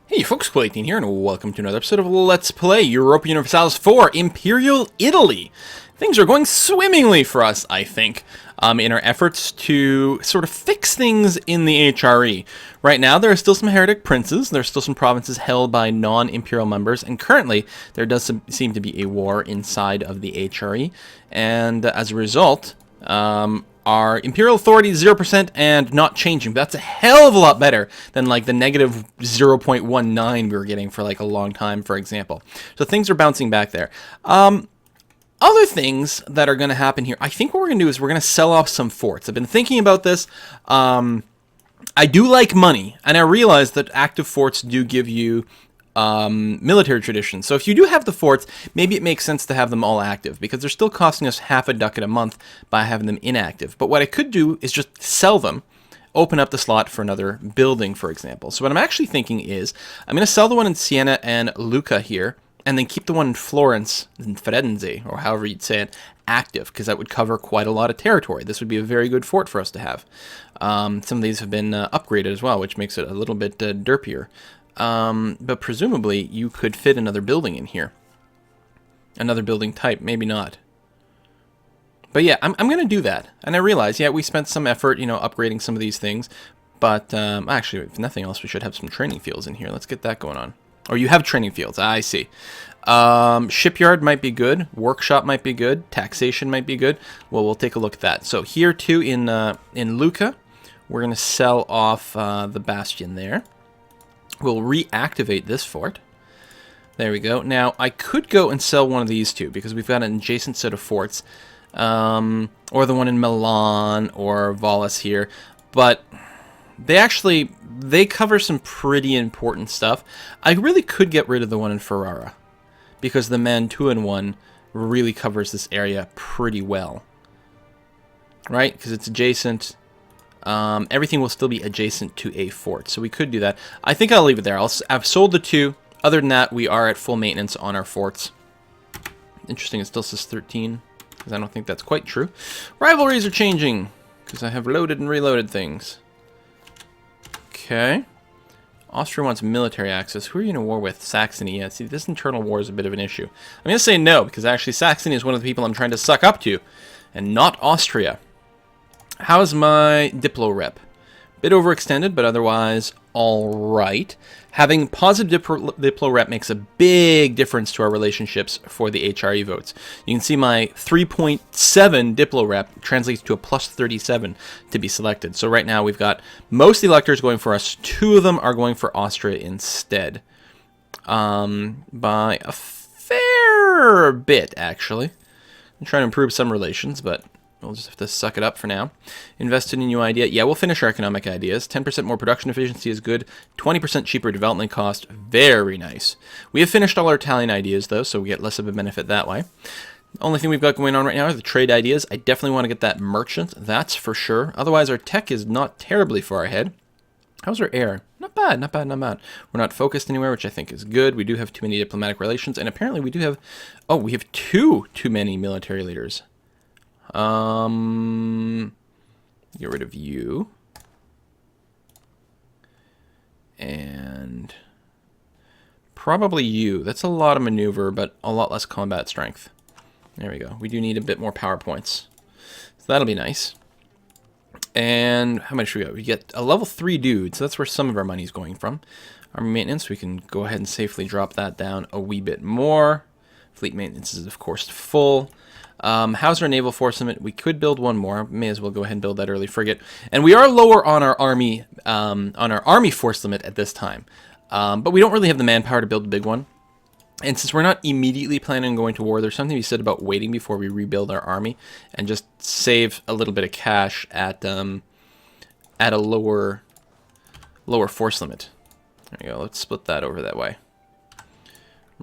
Hey folks, Cool18 here, and welcome to another episode of Let's Play Europa Universalis 4, Imperial Italy. Things are going swimmingly for us, I think, in our efforts to sort of fix things in the HRE. Right now, there are still some heretic princes, there are still some provinces held by non-imperial members, and currently, there does seem to be a war inside of the HRE, and as a result, our imperial authority is 0% and not changing. That's a hell of a lot better than like the negative 0.19 we were getting for like a long time, for example. So things are bouncing back there. Other things that are going to happen here, I think what we're going to do is we're going to sell off some forts. I've been thinking about this. I do like money, and I realize that active forts do give you military traditions. So if you do have the forts, maybe it makes sense to have them all active, because they're still costing us half a ducat a month by having them inactive. But what I could do is just sell them, open up the slot for another building, for example. So what I'm actually thinking is, I'm going to sell the one in Siena and Lucca here, and then keep the one in Florence, in Firenze, or however you'd say it, active, because that would cover quite a lot of territory. This would be a very good fort for us to have. Some of these have been upgraded as well, which makes it a little bit derpier. But presumably you could fit another building in here. Another building type, maybe not. But yeah, I'm going to do that. And I realize, yeah, we spent some effort, upgrading some of these things. But actually, if nothing else, we should have some training fields in here. Let's get that going on. Or you have training fields, I see. Shipyard might be good. Workshop might be good. Taxation might be good. Well, we'll take a look at that. So here too in Lucca, we're going to sell off the bastion there. We'll reactivate this fort. There we go. Now, I could go and sell one of these two, because we've got an adjacent set of forts. Or the one in Milan, or Valles here. But they cover some pretty important stuff. I really could get rid of the one in Ferrara, because the Mantuan one really covers this area pretty well. Right? Because it's adjacent. Everything will still be adjacent to a fort, so we could do that. I think I'll leave it there. I've sold the two. Other than that, we are at full maintenance on our forts. Interesting, it still says 13, because I don't think that's quite true. Rivalries are changing, because I have loaded and reloaded things. Okay. Austria wants military access. Who are you in a war with? Saxony. Yeah, see, this internal war is a bit of an issue. I'm going to say no, because actually Saxony is one of the people I'm trying to suck up to, and not Austria. How's my Diplo rep? Bit overextended, but otherwise alright. Having positive Diplo rep makes a big difference to our relationships for the HRE votes. You can see my 3.7 Diplo rep translates to a plus 37 to be selected. So right now we've got most electors going for us. 2 of them are going for Austria instead. By a fair bit, actually. I'm trying to improve some relations, but we'll just have to suck it up for now. Invested in a new idea. Yeah, we'll finish our economic ideas. 10% more production efficiency is good. 20% cheaper development cost. Very nice. We have finished all our Italian ideas, though, so we get less of a benefit that way. The only thing we've got going on right now are the trade ideas. I definitely want to get that merchant. That's for sure. Otherwise, our tech is not terribly far ahead. How's our air? Not bad, not bad, not bad. We're not focused anywhere, which I think is good. We do have too many diplomatic relations, and apparently we do have... Oh, we have too many military leaders. Get rid of you. And probably you. That's a lot of maneuver, but a lot less combat strength. There we go. We do need a bit more power points. So that'll be nice. And how much we got? We get a level 3 dude, so that's where some of our money's going from. Army maintenance, we can go ahead and safely drop that down a wee bit more. Fleet maintenance is, of course, full. How's our naval force limit? We could build one more. May as well go ahead and build that early frigate. And we are lower on our army force limit at this time. But we don't really have the manpower to build a big one. And since we're not immediately planning on going to war, there's something to be said about waiting before we rebuild our army and just save a little bit of cash at a lower force limit. There you go. Let's split that over that way.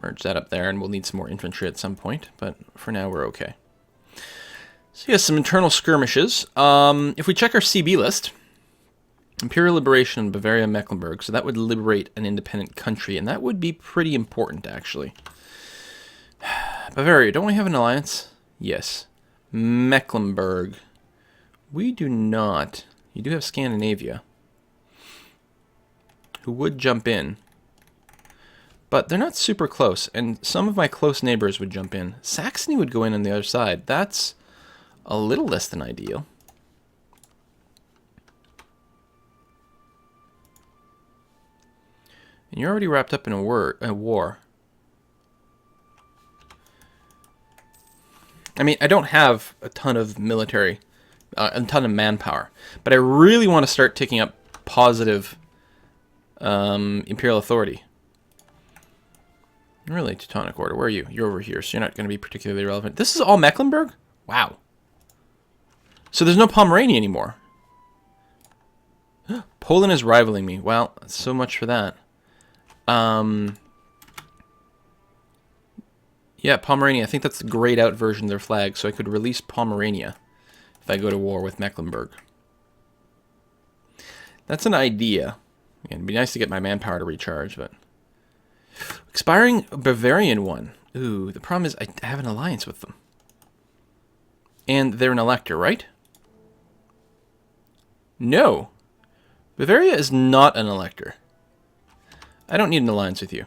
Merge that up there, and we'll need some more infantry at some point. But for now, we're okay. So yes, some internal skirmishes. If we check our CB list, Imperial Liberation in Bavaria and Mecklenburg, so that would liberate an independent country, and that would be pretty important, actually. Bavaria, don't we have an alliance? Yes. Mecklenburg. We do not. You do have Scandinavia, who would jump in. But they're not super close, and some of my close neighbors would jump in. Saxony would go in on the other side. That's a little less than ideal. And you're already wrapped up in a war. I mean, I don't have a ton of military, a ton of manpower, but I really want to start taking up positive Imperial authority. Really, Teutonic Order, where are you? You're over here, so you're not going to be particularly relevant. This is all Mecklenburg? Wow. So there's no Pomerania anymore. Poland is rivaling me. Well, so much for that. Yeah, Pomerania. I think that's the grayed out version of their flag, so I could release Pomerania if I go to war with Mecklenburg. That's an idea. Again, it'd be nice to get my manpower to recharge, but... Expiring Bavarian one. Ooh, the problem is I have an alliance with them. And they're an elector, right? No. Bavaria is not an elector. I don't need an alliance with you.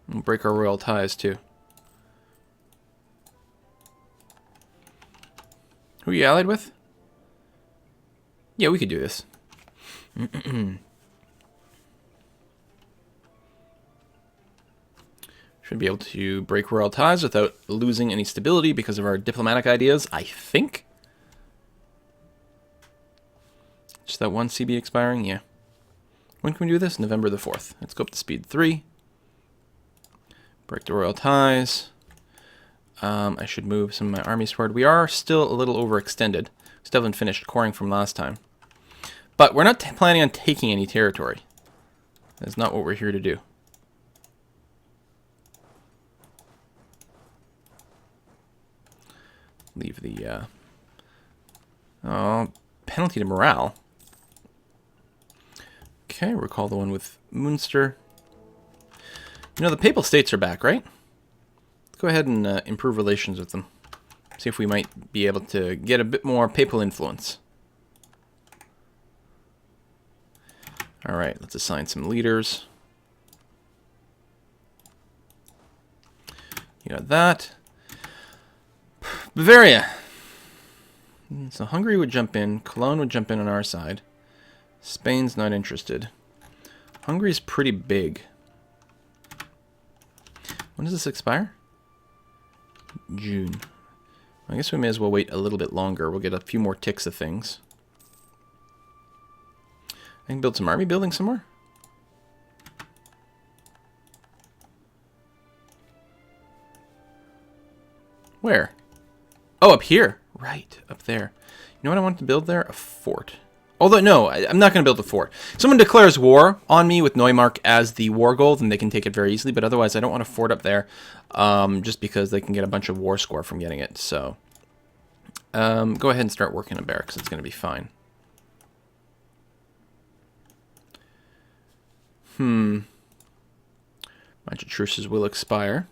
We'll break our royal ties, too. Who are you allied with? Yeah, we could do this. Should be able to break royal ties without losing any stability because of our diplomatic ideas, I think. Just that one CB expiring? Yeah. When can we do this? November the 4th. Let's go up to speed 3. Break the royal ties. I should move some of my armies forward. We are still a little overextended. Still haven't finished coring from last time. But we're not planning on taking any territory. That's not what we're here to do. Leave the penalty to morale. Okay, recall the one with Munster. You know, the Papal States are back, right? Let's go ahead and improve relations with them. See if we might be able to get a bit more papal influence. Alright, let's assign some leaders. You got that. Bavaria. So Hungary would jump in. Cologne would jump in on our side. Spain's not interested. Hungary's pretty big. When does this expire? June. I guess we may as well wait a little bit longer. We'll get a few more ticks of things. I can build some army building somewhere. Where? Oh, up here. Right, up there. You know what I want to build there? A fort. Although, no, I'm not going to build a fort. If someone declares war on me with Neumark as the war goal, then they can take it very easily. But otherwise, I don't want a fort up there just because they can get a bunch of war score from getting it. So, go ahead and start working on barracks. It's going to be fine. Bunch of truces will expire.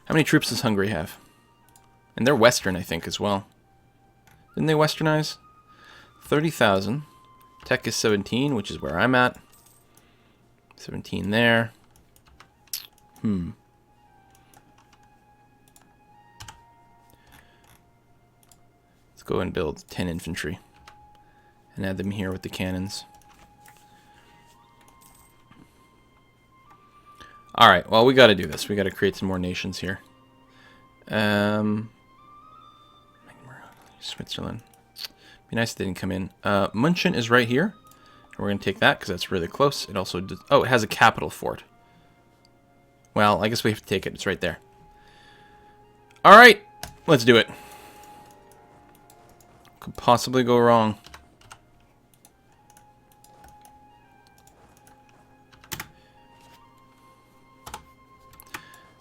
How many troops does Hungary have? And they're Western, I think, as well. Didn't they Westernize? 30,000. Tech is 17, which is where I'm at. 17 there. Let's go and build 10 infantry. And add them here with the cannons. Alright, well, we got to do this. We got to create some more nations here. Switzerland. Be nice if they didn't come in. München is right here. We're going to take that because that's really close. It also does, oh, it has a capital fort. Well, I guess we have to take it. It's right there. Alright, let's do it. Could possibly go wrong.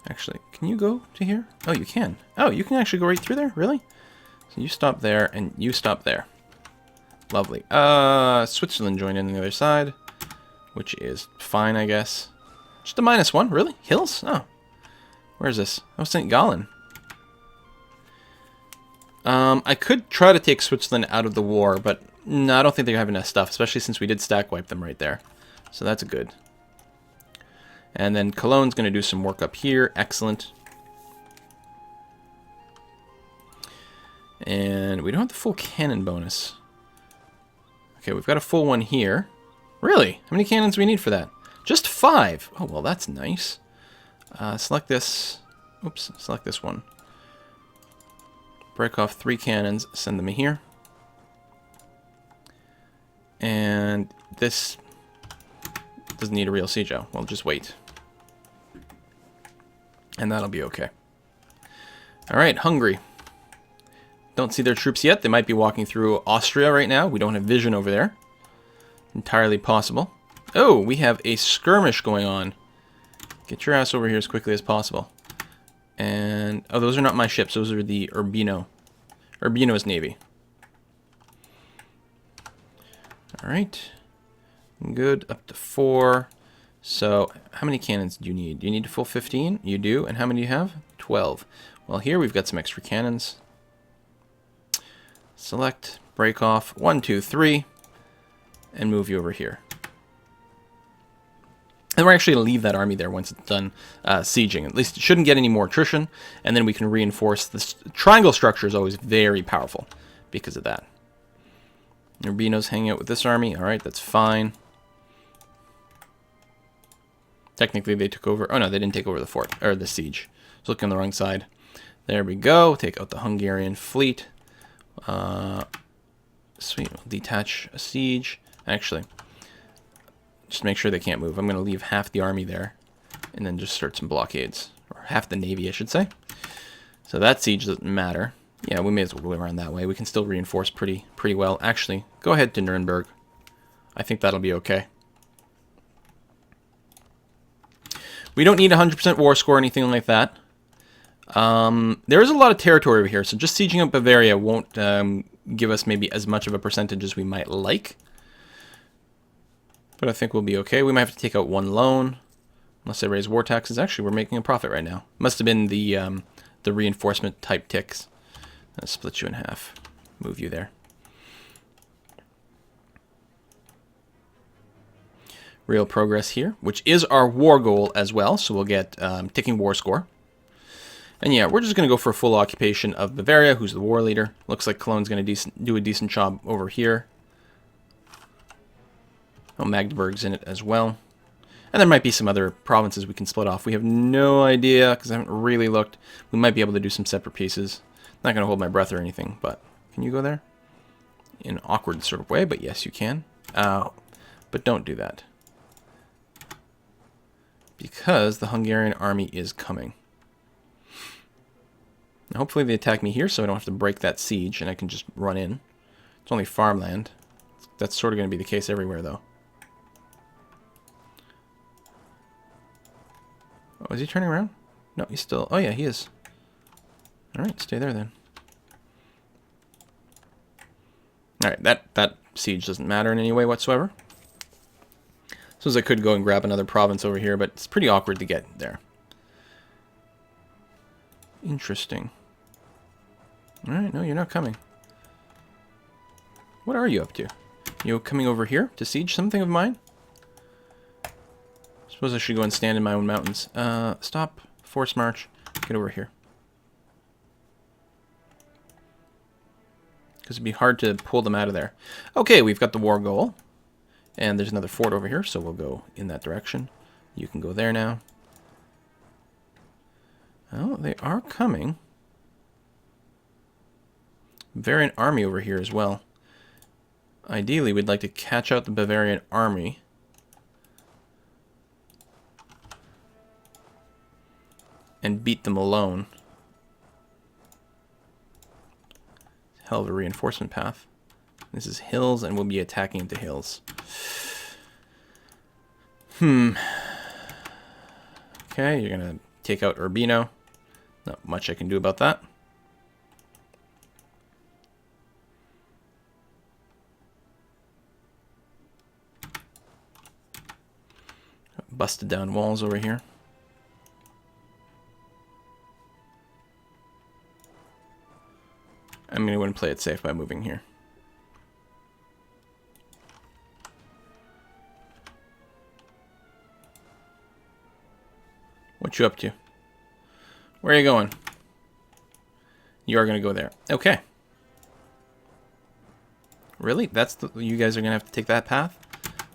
Actually, can you go to here? Oh, you can. Oh, you can actually go right through there? Really? So you stop there, and you stop there. Lovely. Switzerland joined in on the other side, which is fine, I guess. Just a -1, really? Hills? Oh. Where is this? Oh, St. Gallen. I could try to take Switzerland out of the war, but no, I don't think they have enough stuff, especially since we did stack wipe them right there. So that's good. And then Cologne's going to do some work up here. Excellent. And we don't have the full cannon bonus. Okay, we've got a full one here. Really? How many cannons do we need for that? Just 5. Oh, well, that's nice. Select this. Oops, select this one. Break off 3 cannons, send them here. And this doesn't need a real siege. Oh, well, just wait. And that'll be okay. Alright, Hungary. Don't see their troops yet. They might be walking through Austria right now. We don't have vision over there. Entirely possible. Oh, we have a skirmish going on. Get your ass over here as quickly as possible. And, oh, those are not my ships. Those are the Urbino. Urbino's navy. Alright. Good. Up to 4. So, how many cannons do you need? Do you need a full 15? You do. And how many do you have? 12. Well, here we've got some extra cannons. Select, break off, 1, 2, 3, and move you over here. And we're actually going to leave that army there once it's done sieging. At least it shouldn't get any more attrition, and then we can reinforce. This triangle structure is always very powerful because of that. Urbino's hanging out with this army. All right, that's fine. Technically, they took over. Oh, no, they didn't take over the fort, or the siege. I was looking on the wrong side. There we go. Take out the Hungarian fleet. Sweet. We'll detach a siege. Actually, just make sure they can't move. I'm going to leave half the army there and then just start some blockades. Or half the navy, I should say. So that siege doesn't matter. Yeah, we may as well go around that way. We can still reinforce pretty well. Actually, go ahead to Nuremberg. I think that'll be okay. We don't need 100% war score or anything like that. There is a lot of territory over here, so just sieging up Bavaria won't give us maybe as much of a percentage as we might like. But I think we'll be okay. We might have to take out 1 loan, unless they raise war taxes. Actually, we're making a profit right now. Must have been the reinforcement type ticks. I'll split you in half. Move you there. Real progress here, which is our war goal as well, so we'll get ticking war score. And yeah, we're just going to go for a full occupation of Bavaria, who's the war leader. Looks like Cologne's going to do a decent job over here. Oh, Magdeburg's in it as well. And there might be some other provinces we can split off. We have no idea, because I haven't really looked. We might be able to do some separate pieces. Not going to hold my breath or anything, but can you go there? In an awkward sort of way, but yes, you can. But don't do that. Because the Hungarian army is coming. Now, hopefully they attack me here so I don't have to break that siege and I can just run in. It's only farmland. That's sort of going to be the case everywhere, though. Oh, is he turning around? No, he's still... Oh, yeah, he is. Alright, stay there, then. Alright, that siege doesn't matter in any way whatsoever. Suppose I could go and grab another province over here, but it's pretty awkward to get there. Interesting. Alright, no, you're not coming. What are you up to? You coming over here to siege something of mine? Suppose I should go and stand in my own mountains. Stop. Force march. Get over here. Because it'd be hard to pull them out of there. Okay, we've got the war goal. And there's another fort over here, so we'll go in that direction. You can go there now. Oh, they are coming. Bavarian army over here as well. Ideally, we'd like to catch out the Bavarian army. And beat them alone. Hell of a reinforcement path. This is hills, and we'll be attacking into hills. Okay, you're going to take out Urbino. Not much I can do about that. Busted down walls over here. and play it safe by moving here. What you up to? Where are you going? You are going to go there. Okay. Really? That's the, you guys are going to have to take that path?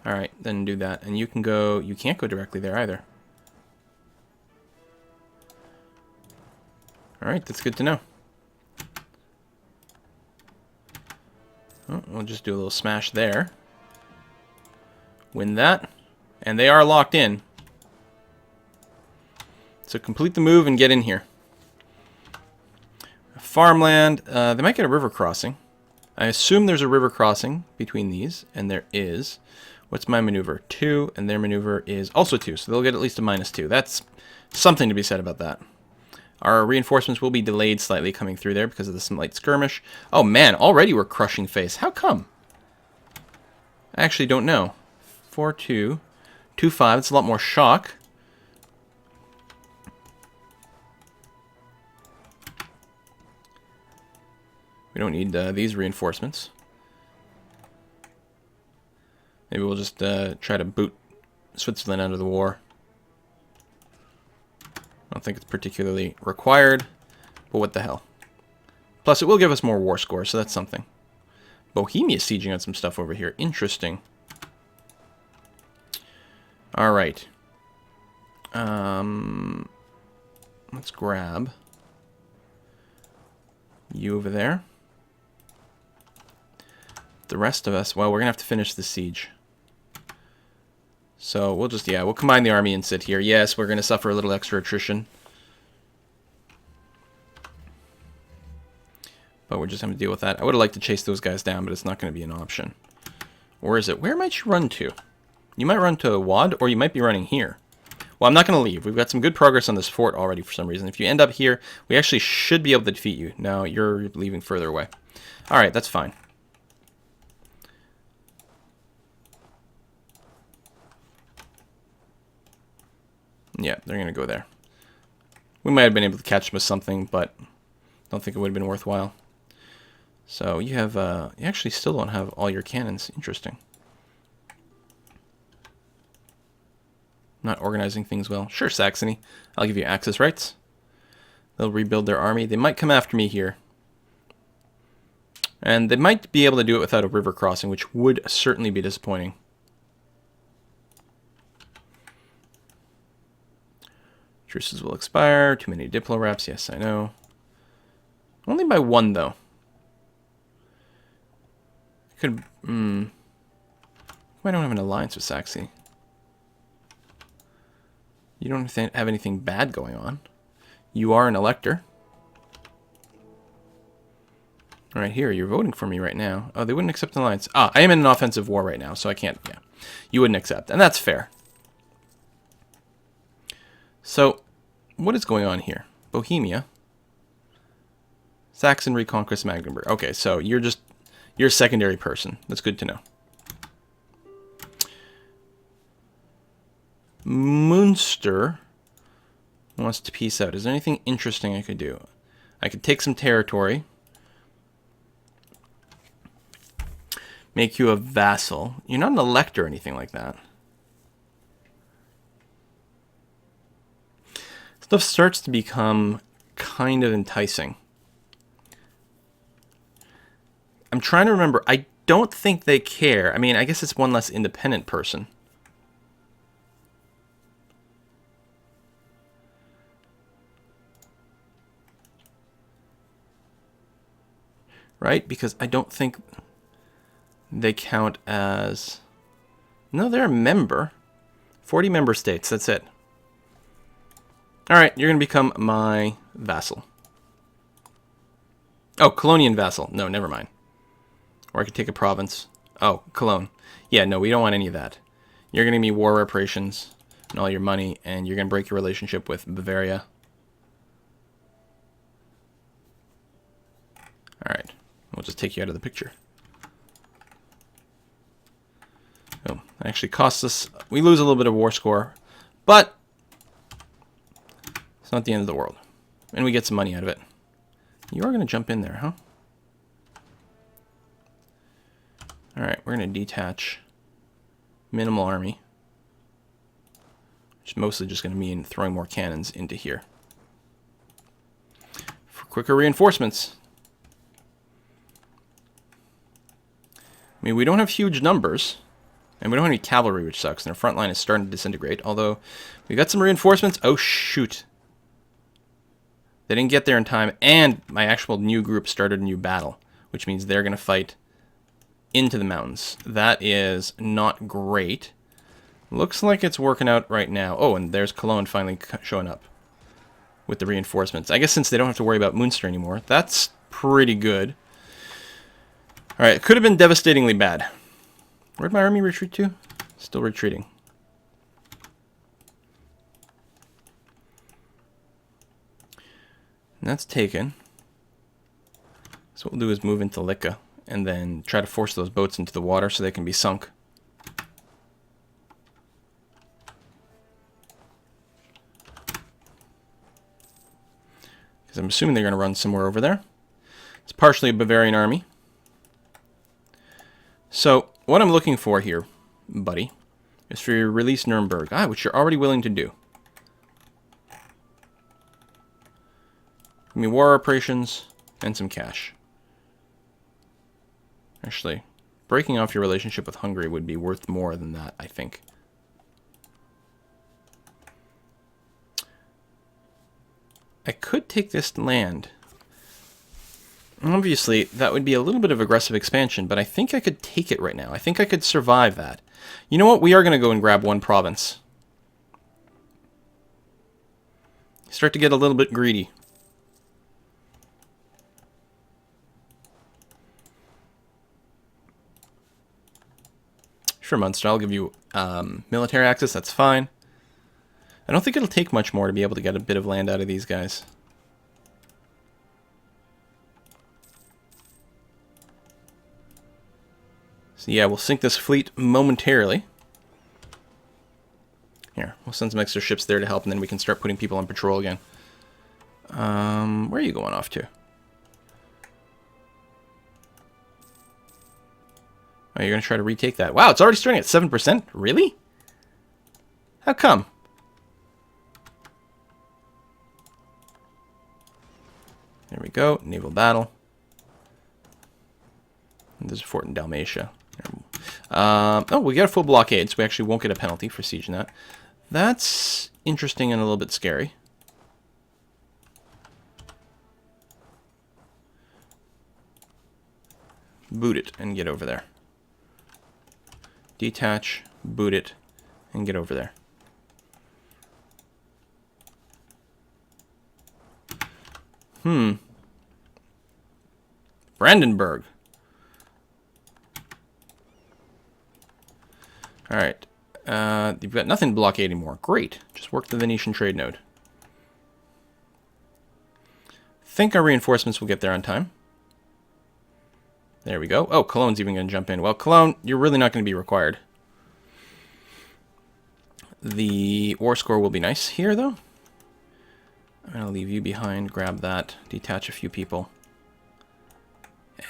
Alright, then do that. And you can go... You can't go directly there either. Alright, that's good to know. Oh, we'll just do a little smash there. Win that. And they are locked in. So complete the move and get in here. Farmland. They might get a river crossing. I assume there's a river crossing between these, and there is. What's my maneuver? 2, and their maneuver is also 2, so they'll get at least a -2. That's something to be said about that. Our reinforcements will be delayed slightly coming through there because of the light skirmish. Oh man, already we're crushing face. How come? I actually don't know. 4-2, 2-5. It's a lot more shock. We don't need these reinforcements. Maybe we'll just try to boot Switzerland out of the war. I don't think it's particularly required, but what the hell. Plus, it will give us more war score, so that's something. Bohemia is sieging on some stuff over here. Interesting. Alright. Let's grab you over there. The rest of us, well, we're going to have to finish the siege. So we'll just, yeah, we'll combine the army and sit here. Yes, we're going to suffer a little extra attrition. But we're just having to deal with that. I would have liked to chase those guys down, but it's not going to be an option. Or is it? Where might you run to? You might run to Wad, or you might be running here. Well, I'm not going to leave. We've got some good progress on this fort already for some reason. If you end up here, we actually should be able to defeat you. No, you're leaving further away. Alright, that's fine. Yeah, they're going to go there. We might have been able to catch them with something, but I don't think it would have been worthwhile. So you have, you actually still don't have all your cannons. Interesting. Not organizing things well. Sure, Saxony. I'll give you access rights. They'll rebuild their army. They might come after me here. And they might be able to do it without a river crossing, which would certainly be disappointing. Truces will expire. Too many Diplo reps. Yes, I know. Only by 1, though. Could. I don't have an alliance with Saxony. You don't have anything bad going on. You are an elector. Right here, you're voting for me right now. Oh, they wouldn't accept an alliance. Ah, I am in an offensive war right now, so I can't. Yeah, you wouldn't accept, and that's fair. So, what is going on here? Bohemia. Saxon reconquest Magdeburg. Okay, so you're a secondary person. That's good to know. Munster wants to peace out. Is there anything interesting I could do? I could take some territory. Make you a vassal. You're not an elector or anything like that. Stuff starts to become kind of enticing. I'm trying to remember. I don't think they care. I mean, I guess it's one less independent person. Right? Because I don't think they count as... No, they're a member. 40 member states, that's it. Alright, you're going to become my vassal. Oh, Colonian vassal. No, never mind. Or I could take a province. Oh, Cologne. Yeah, no, we don't want any of that. You're going to give me war reparations and all your money, and you're going to break your relationship with Bavaria. Alright. We'll just take you out of the picture. Oh, it actually costs us... We lose a little bit of war score, but it's not the end of the world. And we get some money out of it. You are going to jump in there, huh? Alright, we're going to detach minimal army. Which is mostly just going to mean throwing more cannons into here. For quicker reinforcements. I mean, we don't have huge numbers. And we don't have any cavalry, which sucks. And our front line is starting to disintegrate. Although, we got some reinforcements. Oh, shoot. They didn't get there in time. And my actual new group started a new battle. Which means they're going to fight into the mountains. That is not great. Looks like it's working out right now. Oh, and there's Cologne finally showing up. With the reinforcements. I guess since they don't have to worry about Munster anymore. That's pretty good. Alright, it could have been devastatingly bad. Where'd my army retreat to? Still retreating. And that's taken. So what we'll do is move into Lika and then try to force those boats into the water so they can be sunk. Because I'm assuming they're going to run somewhere over there. It's partially a Bavarian army. So, what I'm looking for here, buddy, is for you to release Nuremberg. Which you're already willing to do. Give me war operations and some cash. Actually, breaking off your relationship with Hungary would be worth more than that, I think. I could take this land. Obviously, that would be a little bit of aggressive expansion, but I think I could take it right now. I think I could survive that. You know what? We are going to go and grab one province. Start to get a little bit greedy. Sure, Munster, I'll give you military access. That's fine. I don't think it'll take much more to be able to get a bit of land out of these guys. So yeah, we'll sink this fleet momentarily. Here, we'll send some extra ships there to help, and then we can start putting people on patrol again. Where are you going off to? Oh, you're going to try to retake that. Wow, it's already starting at 7%? Really? How come? There we go. Naval battle. And there's a fort in Dalmatia. Oh, we got a full blockade, so we actually won't get a penalty for sieging that. That's interesting and a little bit scary. Boot it and get over there. Detach, boot it, and get over there. Brandenburg. Alright. You've got nothing to blockade anymore. Great. Just work the Venetian trade node. Think our reinforcements will get there on time. There we go. Oh, Cologne's even going to jump in. Well, Cologne, you're really not going to be required. The war score will be nice here, though. I'm going to leave you behind, grab that, detach a few people,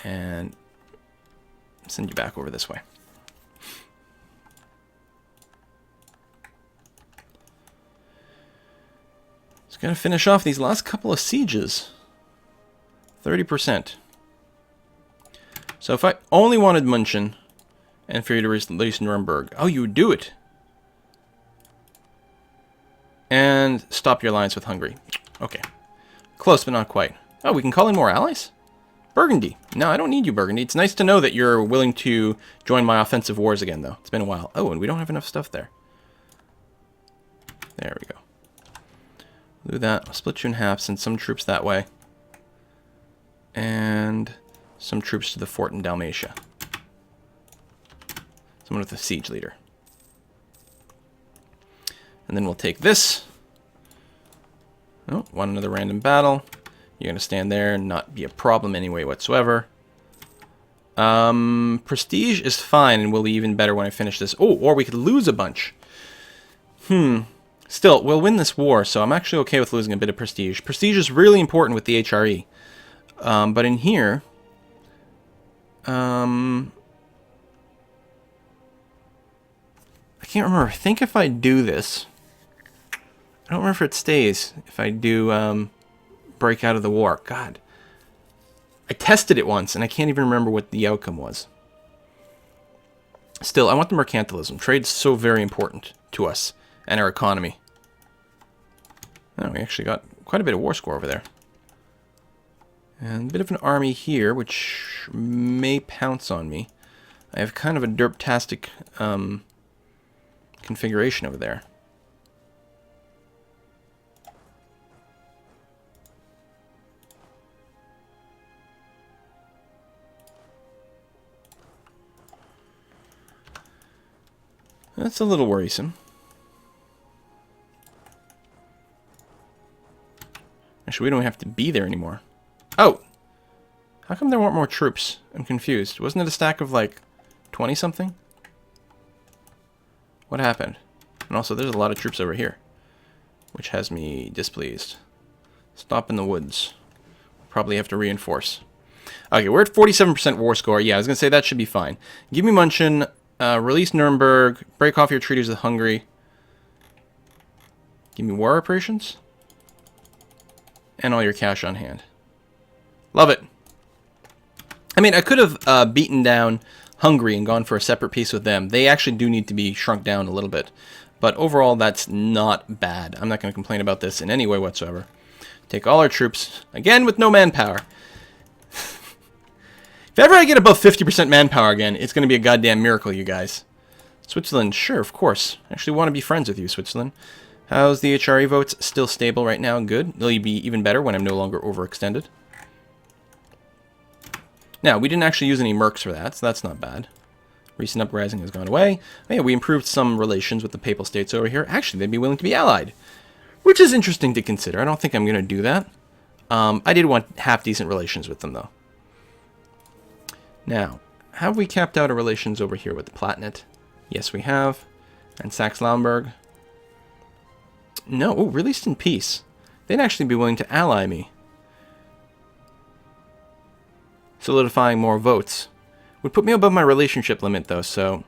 and send you back over this way. Just going to finish off these last couple of sieges. 30%. So if I only wanted München, and for you to release Nuremberg, oh, you would do it. And stop your alliance with Hungary. Okay. Close, but not quite. Oh, we can call in more allies? Burgundy. No, I don't need you, Burgundy. It's nice to know that you're willing to join my offensive wars again, though. It's been a while. Oh, and we don't have enough stuff there. There we go. Do that. I'll split you in half, send some troops that way. And some troops to the fort in Dalmatia. Someone with a siege leader. And then we'll take this. Oh, want another random battle. You're going to stand there and not be a problem anyway whatsoever. Prestige is fine and will be even better when I finish this. Oh, or we could lose a bunch. Still, we'll win this war, so I'm actually okay with losing a bit of prestige. Prestige is really important with the HRE. But in here... can't remember. I think if I do this, I don't remember if it stays. If I do break out of the war. God. I tested it once, and I can't even remember what the outcome was. Still, I want the mercantilism. Trade's so very important to us and our economy. Oh, we actually got quite a bit of war score over there. And a bit of an army here, which may pounce on me. I have kind of a derptastic configuration over there. That's a little worrisome. Actually, we don't have to be there anymore. Oh! How come there weren't more troops? I'm confused. Wasn't it a stack of, like, 20-something? What happened? And also, there's a lot of troops over here, which has me displeased. Stop in the woods. Probably have to reinforce. Okay, we're at 47% war score. Yeah, I was going to say that should be fine. Give me Munchen. Release Nuremberg. Break off your treaties with Hungary. Give me war reparations. And all your cash on hand. Love it. I mean, I could have beaten down Hungary and gone for a separate peace with them. They actually do need to be shrunk down a little bit. But overall, that's not bad. I'm not going to complain about this in any way whatsoever. Take all our troops. Again, with no manpower. If ever I get above 50% manpower again, it's going to be a goddamn miracle, you guys. Switzerland, sure, of course. I actually want to be friends with you, Switzerland. How's the HRE votes? Still stable right now. Good. They'll be even better when I'm no longer overextended. Now, we didn't actually use any mercs for that, so that's not bad. Recent uprising has gone away. Oh, yeah, we improved some relations with the Papal States over here. Actually, they'd be willing to be allied, which is interesting to consider. I don't think I'm going to do that. I did want half-decent relations with them, though. Now, have we capped out our relations over here with the Palatinate? Yes, we have. And Saxe-Lauenburg. No, oh, released in peace. They'd actually be willing to ally me. Solidifying more votes. Would put me above my relationship limit, though, so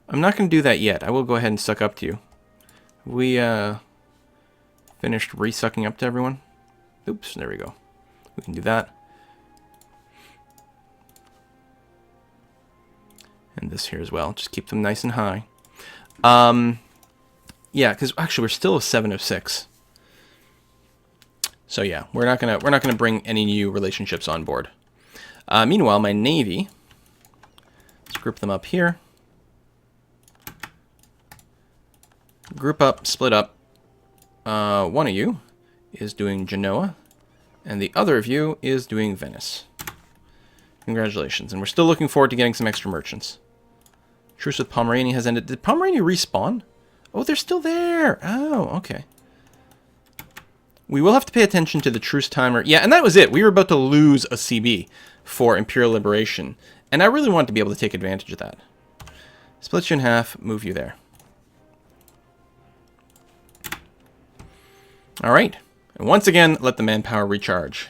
I'm not going to do that yet. I will go ahead and suck up to you. We finished re-sucking up to everyone. Oops, there we go. We can do that. And this here as well. Just keep them nice and high. Yeah, because actually we're still a 7 of 6. So yeah, we're not gonna bring any new relationships on board. Meanwhile, my navy. Let's group them up here. Group up, split up. One of you is doing Genoa, and the other of you is doing Venice. Congratulations, and we're still looking forward to getting some extra merchants. Truce with Pomerania has ended. Did Pomerania respawn? Oh, they're still there. Oh, okay. We will have to pay attention to the truce timer. Yeah, and that was it. We were about to lose a CB for Imperial Liberation, and I really wanted to be able to take advantage of that. Split you in half, move you there. All right. And once again, let the manpower recharge.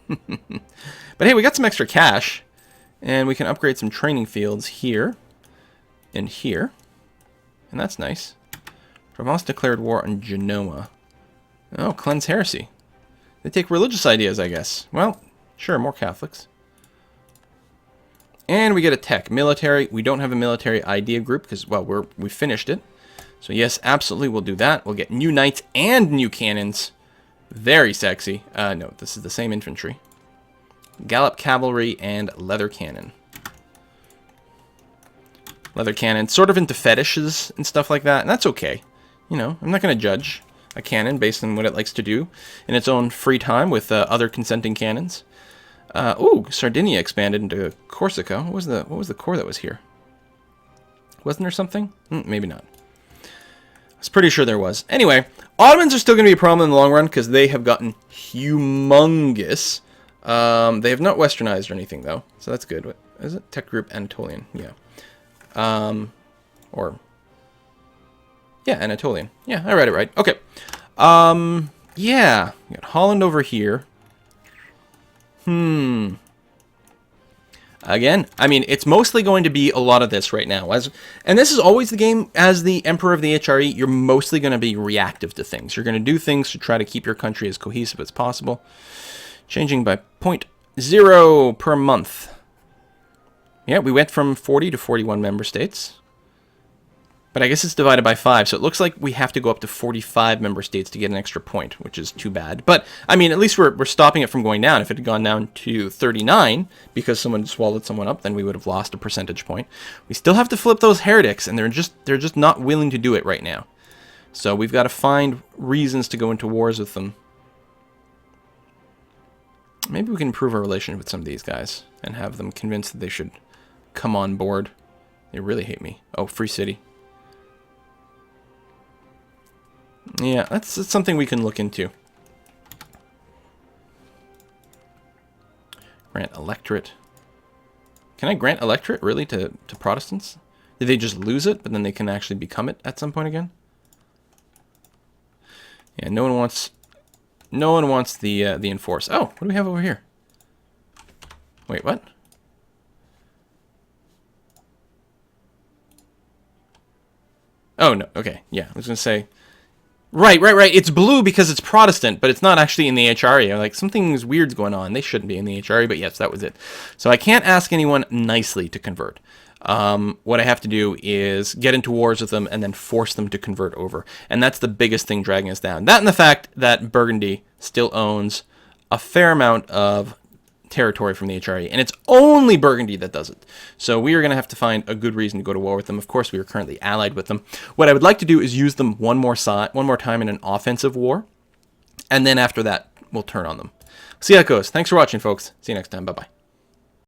But hey, we got some extra cash, and we can upgrade some training fields here and here. And that's nice. Provence declared war on Genoa. Oh, cleanse heresy. They take religious ideas, I guess. Well, sure, more Catholics. And we get a tech. Military. We don't have a military idea group because, well, we finished it. So yes, absolutely, we'll do that. We'll get new knights and new cannons. Very sexy. No, this is the same infantry. Gallop cavalry and leather cannon. Leather cannon, sort of into fetishes and stuff like that, and that's okay. You know, I'm not going to judge a cannon based on what it likes to do in its own free time with other consenting cannons. Ooh, Sardinia expanded into Corsica. What was the corps that was here? Wasn't there something? Maybe not. I was pretty sure there was. Anyway, Ottomans are still going to be a problem in the long run because they have gotten humongous. They have not westernized or anything, though, so that's good. What is it? Tech Group Anatolian, yeah. Yeah, Anatolian. Yeah, I read it right. Okay. Yeah, we got Holland over here. I Again, I mean, it's mostly going to be a lot of this right now. And this is always the game. As the Emperor of the HRE, you're mostly going to be reactive to things. You're going to do things to try to keep your country as cohesive as possible. Changing by 0.0 per month. Yeah, we went from 40 to 41 member states. But I guess it's divided by 5, so it looks like we have to go up to 45 member states to get an extra point, which is too bad. But, I mean, at least we're stopping it from going down. If it had gone down to 39 because someone swallowed someone up, then we would have lost a percentage point. We still have to flip those heretics, and they're just not willing to do it right now. So we've got to find reasons to go into wars with them. Maybe we can improve our relationship with some of these guys and have them convinced that they should come on board. They really hate me. Oh, free city. Yeah, that's something we can look into. Grant electorate. Can I grant electorate, really, to Protestants? Did they just lose it, but then they can actually become it at some point again? Yeah, no one wants the enforce. Oh, what do we have over here? Wait, what? Oh, no, okay, yeah, I was going to say... Right. It's blue because it's Protestant, but it's not actually in the HRE. Like, something's weird's going on. They shouldn't be in the HRE, but yes, that was it. So I can't ask anyone nicely to convert. What I have to do is get into wars with them and then force them to convert over. And that's the biggest thing dragging us down. That and the fact that Burgundy still owns a fair amount of territory from the HRE, and it's only Burgundy that does it. So we are going to have to find a good reason to go to war with them. Of course, we are currently allied with them. What I would like to do is use them one more time in an offensive war, and then after that, we'll turn on them. See how it goes. Thanks for watching, folks. See you next time. Bye-bye.